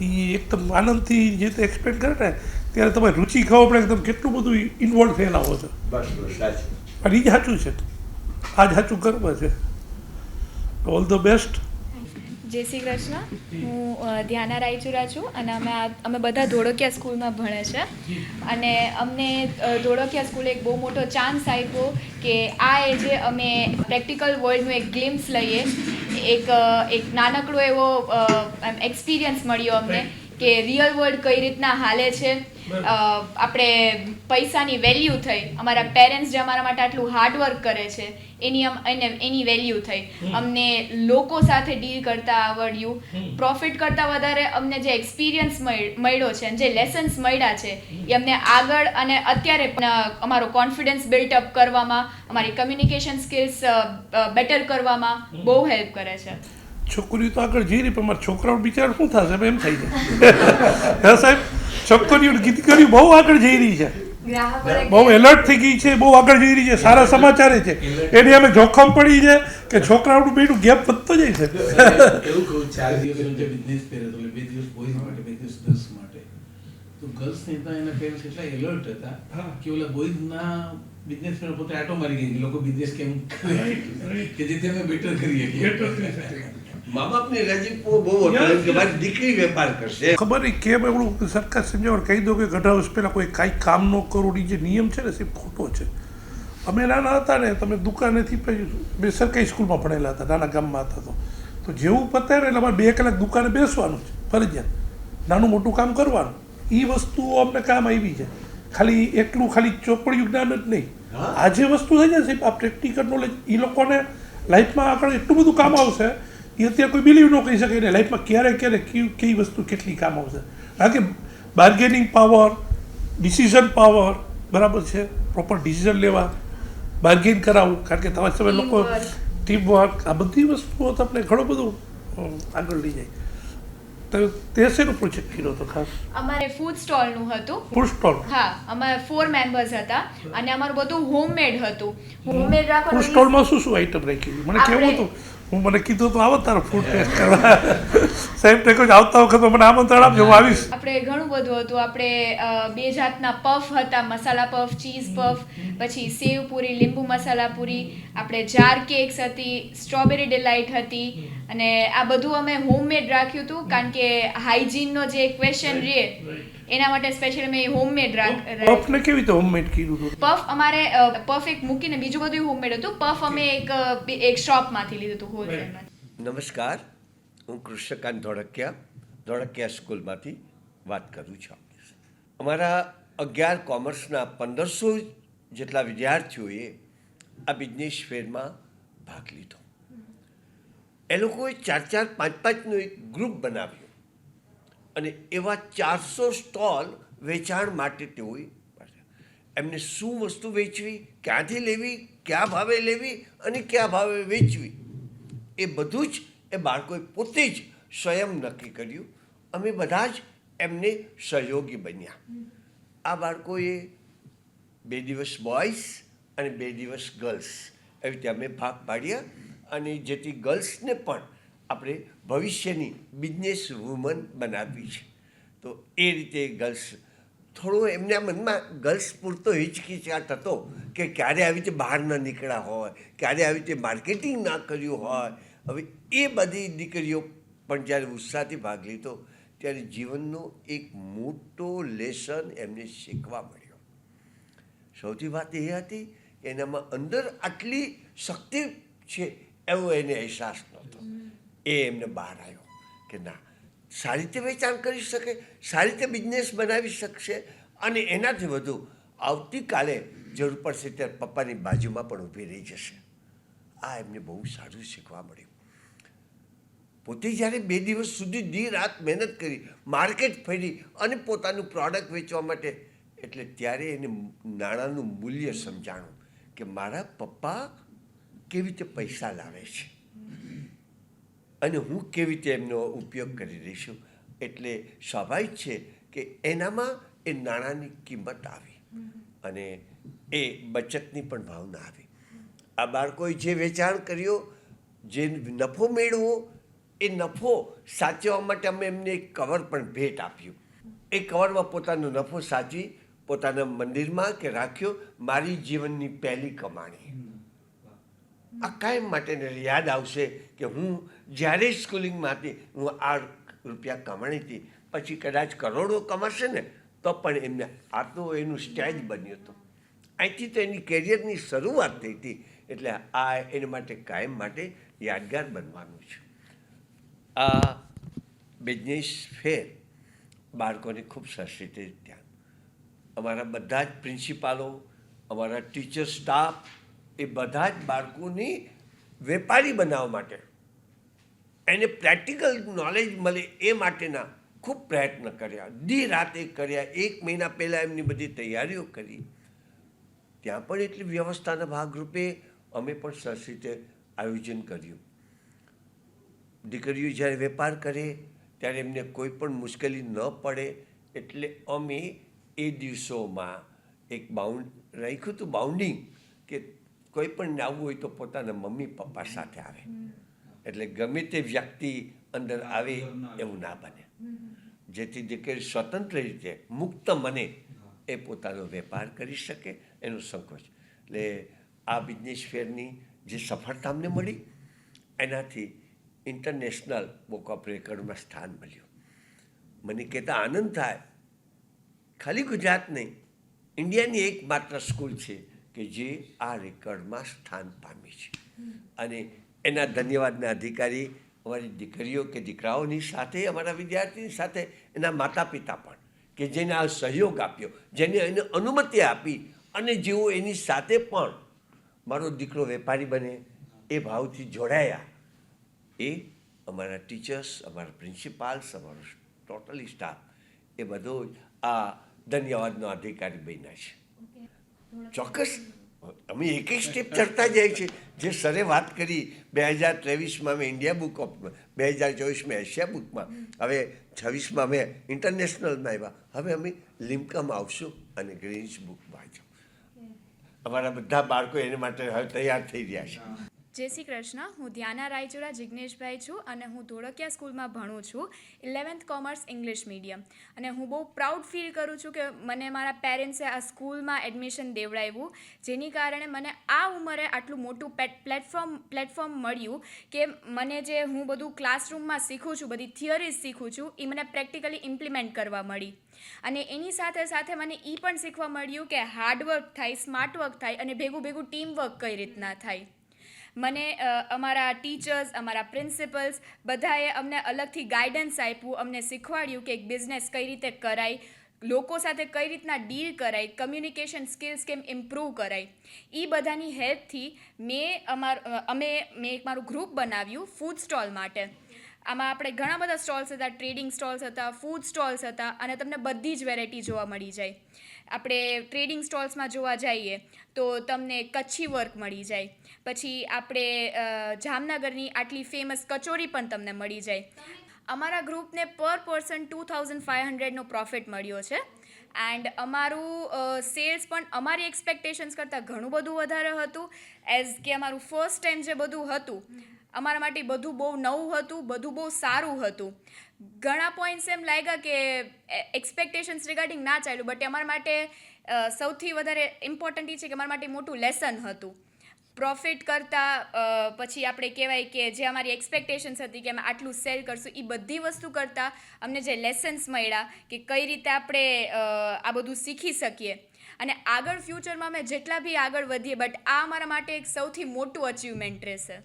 એ એકદમ આનંદથી જે તે એક્સપ્લેન કરે ને ત્યારે તમારે રુચિ ખબર પડે કે તમે કેટલું બધું ઇન્વોલ્વ થયેલા હો છો. અને એ જ સાચું છે, આ જ સાચું કર્મ છે. All the best. જય શ્રી કૃષ્ણ. હું ધ્યાના રાયચુરા છું અને અમે બધા ધોળકિયા સ્કૂલમાં ભણે છે. અને અમને ધોળકિયા સ્કૂલે એક બહુ મોટો ચાન્સ આપ્યો કે આ એજે અમે પ્રેક્ટિકલ વર્લ્ડનું એક ગ્લિમ્સ લઈએ. એક નાનકડો એવો એક્સપિરિયન્સ મળ્યો અમને કે રિયલ વર્લ્ડ કઈ રીતના હાલે છે. આપણે પૈસાની વેલ્યુ થઈ, અમારા પેરેન્ટ્સ જે અમારા માટે આટલું હાર્ડવર્ક કરે છે એની વેલ્યુ થઈ. અમને લોકો સાથે ડીલ કરતા આવડ્યું. પ્રોફિટ કરતાં વધારે અમને જે એક્સપિરિયન્સ મળ્યો છે, જે લેસન્સ મળ્યા છે એ અમને આગળ અને અત્યારે અમારો કોન્ફિડન્સ બિલ્ટઅપ કરવામાં, અમારી કમ્યુનિકેશન સ્કિલ્સ બેટર કરવામાં બહુ હેલ્પ કરે છે. છોકરીઓ તો આગળ જઈ રહી, પણ મારા છોકરાઓ બિચારા શું થશે એમ થઈ જાય. હા સાહેબ, છોકરીઓ દીકરીઓ બહુ આગળ જઈ રહી છે, બહુ એલર્ટ થઈ ગઈ છે, બહુ આગળ જઈ રહી છે. સારા સમાચાર છે એની અમે જોખમ પડી છે કે છોકરાઓનું બેનું ગેપ વધતો જાય છે. એવું કહું 4 દિવસ બિઝનેસ પહેરે તો 2 દિવસ બોયઝ માટે 2 દિવસ ગર્લ્સ માટે. તો ગર્લ્સ ને તો એના પેરેન્ટ્સ એટલા એલર્ટ હતા કે ઓલા બોયઝ ના બિઝનેસ પર પોતે આટો મારી ગઈ લોકો બિઝનેસ કેમ કરે કે જેથી અમે બેટર કરીએ કે મા બાપની રાજીપો બહુ હતો કે મારી દીકરી વેપાર કરશે. ખબર નહીં કેમ એવડું સરકાર સમજાવવા કહી દો કે 18 વર્ષ પહેલાં કોઈ કાંઈ કામ ન કરવું, જે નિયમ છે ને એ ખોટો છે. અમે નાના હતા ને તમે દુકાનેથી બે સરકારી સ્કૂલમાં ભણેલા હતા, નાના ગામમાં હતા તો જેવું પતાય ને એટલે અમારે 2 કલાક દુકાને બેસવાનું છે ફરજિયાત, નાનું મોટું કામ કરવાનું. એ વસ્તુઓ અમને કામ આવી છે. ખાલી ચોપડિયું જ્ઞાન જ નહીં, આ જે વસ્તુ થઈ જાય છે આ પ્રેક્ટિકલ નોલેજ એ લોકોને લાઈફમાં આગળ એટલું બધું કામ આવશે એ અત્યારે કોઈ બિલીવ ન કરી શકે. એને લાઈફમાં ક્યારે કઈ વસ્તુ કેટલી કામ આવશે. કારણ કે બાર્ગેનિંગ પાવર, ડિસિઝન પાવર બરાબર છે, પ્રોપર ડિસિઝન લેવા, બાર્ગેન કરાવવું, કારણ કે તમારા સમય લોકો ટીમ વર્ક, આ બધી વસ્તુઓ તમને ઘણું બધું આગળ લઈ જાય. તો તે શેનો પ્રોજેક્ટ કર્યો હતો ખાસ? અમારે ફૂડ સ્ટોલનું હતું. Food stall? હા, અમારે 4 મેમ્બર્સ હતા અને અમારું બધું હોમમેડ હતું. હોમમેડ રાખવાનું. ફૂડ સ્ટોલમાં શું આઈટમ રાખી મને કેવું હતું? મને કીધું તો આવો તારો ફૂડ ટેસ્ટ કરવા. સાહેબ તે કોઈ આવતા વખત મને આમંત્રણ આપજો, હું આવીશ. આપણે ઘણું બધું હતું. આપણે 2 જાતના પફ હતા, મસાલા પફ, ચીઝ પફ, પછી સેવ પૂરી, લીંબુ મસાલા પૂરી, આપણે જાર કેક્સ હતી, સ્ટ્રોબેરી ડિલાઇટ હતી. અને આ બધું અમે હોમમેડ રાખ્યું હતું કારણ કે હાઇજીનનો જે ક્વેશ્ચન રહે એના માટે સ્પેશિયલ મેં હોમમેડ પફ ને કેવી રીતે હોમમેડ કર્યું હતું? પફ અમારે પફ એક મૂકીને બીજું બધું હોમમેડ હતું. પફ અમે એક શોપમાંથી લીધું હતું, હોલસેલમાં. નમસ્કાર, હું કૃષ્ણકાંત ધોળકિયા સ્કૂલમાંથી વાત કરું છું. અમારા 11 કોમર્સના 1500 જેટલા વિદ્યાર્થીઓએ આ બિઝનેસ ફેરમાં ભાગ લીધો. એ લોકોએ 4-4, 5-5નું એક ગ્રુપ બનાવ્યું અને એવા 400 સ્ટોલ વેચાણ માટે તેઓએ એમને શું વસ્તુ વેચવી, ક્યાંથી લેવી, કયા ભાવે લેવી અને કયા ભાવે વેચવી એ બધું જ એ બાળકોએ પોતે જ સ્વયં નક્કી કર્યું. અમે બધા જ એમને સહયોગી બન્યા. આ બાળકોએ 2 દિવસ બોયઝ અને 2 દિવસ ગર્લ્સ એવી રીતે અમે ભાગ પાડ્યા અને જેથી ગર્લ્સને પણ આપણે ભવિષ્યની બિઝનેસ વુમન બનાવવી છે. તો એ રીતે ગર્લ્સ થોડો એમના મનમાં ગર્લ્સ પૂરતો હિચકિચાટ હતો કે ક્યારે આવી રીતે બહાર ન નીકળ્યા હોય, ક્યારે આવી રીતે માર્કેટિંગ ના કર્યું હોય. હવે એ બધી દીકરીઓ પણ જ્યારે ઉત્સાહથી ભાગ લીધો ત્યારે જીવનનો એક મોટો લેસન એમને શીખવા મળ્યો. સૌથી વાત એ હતી કે એનામાં અંદર આટલી શક્તિ છે એવો એને અહેસાસ નહોતો. એ એમને બહાર આવ્યો કે ના, સારી રીતે વેચાણ કરી શકે, સારી રીતે બિઝનેસ બનાવી શકશે અને એનાથી વધુ આવતીકાલે જરૂર પડશે ત્યારે પપ્પાની બાજુમાં પણ ઊભી રહી જશે. આ એમને બહુ સારું શીખવા મળ્યું. પોતે જ્યારે 2 દિવસ સુધી દી રાત મહેનત કરી, માર્કેટ ફરી અને પોતાનું પ્રોડક્ટ વેચવા માટે, એટલે ત્યારે એને નાણાંનું મૂલ્ય સમજાણું કે મારા પપ્પા કેવી રીતે પૈસા લાવે છે અને હું કેવી રીતે એમનો ઉપયોગ કરી રહી છું. એટલે સ્વાભાવિક છે કે એનામાં એ નાણાંની કિંમત આવી અને એ બચતની પણ ભાવના આવી. આ બાળકોએ જે વેચાણ કર્યો, જે નફો મેળવો, એ નફો સાચવવા માટે અમે એમને એક કવર પણ ભેટ આપ્યું. એ કવરમાં પોતાનો નફો સાચવી પોતાના મંદિરમાં કે રાખ્યો, મારી જીવનની પહેલી કમાણી. આ કાયમ માટે યાદ આવશે કે હું જ્યારે સ્કૂલિંગમાં હતી હું આ રૂપિયા કમાણી હતી. પછી કદાચ કરોડો કમાશે ને તો પણ એમને આ તો એનું સ્ટેજ બન્યું હતું. અહીંથી તો એની કેરિયરની શરૂઆત થઈ હતી. એટલે આ એના માટે કાયમ માટે યાદગાર બનવાનું છે. આ બિઝનેસ ફેર બાળકોને ખૂબ સરસ રીતે ધ્યાન, અમારા બધા જ પ્રિન્સિપાલો, અમારા ટીચર સ્ટાફ, એ બધા જ બાળકોને વેપારી બનાવવા માટે, એને પ્રેક્ટિકલ નોલેજ મળે એ માટેના ખૂબ પ્રયત્ન કર્યા, દી રાતે કર્યા. 1 મહિના પહેલાં એમની બધી તૈયારીઓ કરી. ત્યાં પણ એટલી વ્યવસ્થાના ભાગરૂપે અમે પણ સરસ રીતે આયોજન કર્યું. દીકરીઓ જ્યારે વેપાર કરે ત્યારે એમને કોઈ પણ મુશ્કેલી ન પડે એટલે અમે એ દિવસોમાં એક રાખ્યું હતું બાઉન્ડિંગ, કે કોઈ પણ આવવું હોય તો પોતાના મમ્મી પપ્પા સાથે આવે, એટલે ગમે તે વ્યક્તિ અંદર આવે એવું ના બને, જેથી દીકરી સ્વતંત્ર રીતે મુક્ત મને એ પોતાનો વેપાર કરી શકે, એનો સંકોચ. એટલે આ બિઝનેસ ફેરની જે સફળતા અમને મળી એનાથી ઇન્ટરનેશનલ બુક ઓફ રેકોર્ડમાં સ્થાન મળ્યું. મને કહેતા આનંદ થાય, ખાલી ગુજરાત નહીં, ઇન્ડિયાની એકમાત્ર સ્કૂલ છે કે જે આ રેકોર્ડમાં સ્થાન પામી છે. અને એના ધન્યવાદના અધિકારી અમારી દીકરીઓ કે દીકરાઓની સાથે, અમારા વિદ્યાર્થીની સાથે એના માતા પિતા પણ, કે જેને આ સહયોગ આપ્યો, જેને એને અનુમતિ આપી, અને જેઓ એની સાથે પણ મારો દીકરો વેપારી બને એ ભાવથી જોડાયા. એ અમારા ટીચર્સ, અમારા પ્રિન્સિપાલ્સ, અમારો ટોટલી સ્ટાફ, એ બધો આ ધન્યવાદનો અધિકારી બન્યા છે. ચોક્કસ અમે એક એક સ્ટેપ ચડતા જાય છે. જે સરે વાત કરી 2023માં અમે ઇન્ડિયા બુક ઓફમાં, 2024માં એશિયા બુકમાં, હવે 26માં અમે ઇન્ટરનેશનલમાં આવ્યા, હવે અમે લિમ્કામાં આવશું અને ગ્રીન્સ બુકમાં આવશું. અમારા બધા બાળકો એને માટે હવે તૈયાર થઈ રહ્યા છે. જય શ્રી કૃષ્ણ. હું ધ્યાના રાયચુરા જિગ્નેશભાઈ છું અને હું ધોળકિયા સ્કૂલમાં ભણું છું, 11th કોમર્સ ઇંગ્લિશ મીડિયમ. અને હું બહુ પ્રાઉડ ફીલ કરું છું કે મને મારા પેરેન્ટ્સે આ સ્કૂલમાં એડમિશન દેવડાવ્યું, જેની કારણે મને આ ઉંમરે આટલું મોટું પ્લેટફોર્મ મળ્યું કે મને જે હું બધું ક્લાસરૂમમાં શીખું છું, બધી થિયરીઝ શીખું છું, એ મને પ્રેક્ટિકલી ઇમ્પ્લિમેન્ટ કરવા મળી. અને એની સાથે સાથે મને એ પણ શીખવા મળ્યું કે હાર્ડવર્ક થાય, સ્માર્ટ વર્ક થાય, અને ભેગું ટીમવર્ક કઈ રીતના થાય. મને અમારા ટીચર્સ, અમારા પ્રિન્સિપલ્સ બધાએ અમને અલગથી ગાઈડન્સ આપ્યું, અમને શીખવાડ્યું કે એક બિઝનેસ કઈ રીતે કરાય, લોકો સાથે કઈ રીતના ડીલ કરાય, કમ્યુનિકેશન સ્કિલ્સ કેમ ઇમ્પ્રૂવ કરાય. એ બધાની હેલ્પથી મેં એક મારું ગ્રુપ બનાવ્યું ફૂડ સ્ટોલ માટે. આમાં આપણે ઘણા બધા સ્ટોલ્સ હતા, ટ્રેડિંગ સ્ટોલ્સ હતા, ફૂડ સ્ટોલ્સ હતા, અને તમને બધી જ વેરાયટી જોવા મળી જાય. આપણે ટ્રેડિંગ સ્ટોલ્સમાં જોવા જઈએ તો તમને કચ્છી વર્ક મળી જાય, પછી આપણે જામનગરની આટલી ફેમસ કચોરી પણ તમને મળી જાય. અમારા ગ્રુપને પર પર્સન 2500નો પ્રોફિટ મળ્યો છે. એન્ડ અમારું સેલ્સ પણ અમારી એક્સપેક્ટેશન્સ કરતાં ઘણું બધું વધારે હતું. એઝ કે અમારું ફર્સ્ટ ટાઈમ જે બધું હતું, અમારા માટે બધું બહુ નવું હતું, બધું બહુ સારું હતું. ઘણા પોઈન્ટ્સ એમ લાગ્યા કે એક્સપેક્ટેશન્સ રિગાર્ડિંગ ના ચાલ્યું, બટ અમારા માટે સૌથી વધારે ઇમ્પોર્ટન્ટ એ છે કે અમારા માટે મોટું લેસન હતું. પ્રોફિટ કરતાં પછી આપણે કહેવાય કે જે અમારી એક્સપેક્ટેશન્સ હતી કે અમે આટલું સેલ કરશું, એ બધી વસ્તુ કરતાં અમને જે લેસન્સ મળ્યા કે કઈ રીતે આપણે આ બધું શીખી શકીએ, અને આગળ ફ્યુચરમાં અમે જેટલા બી આગળ વધીએ, બટ આ અમારા માટે એક સૌથી મોટું અચીવમેન્ટ રહેશે.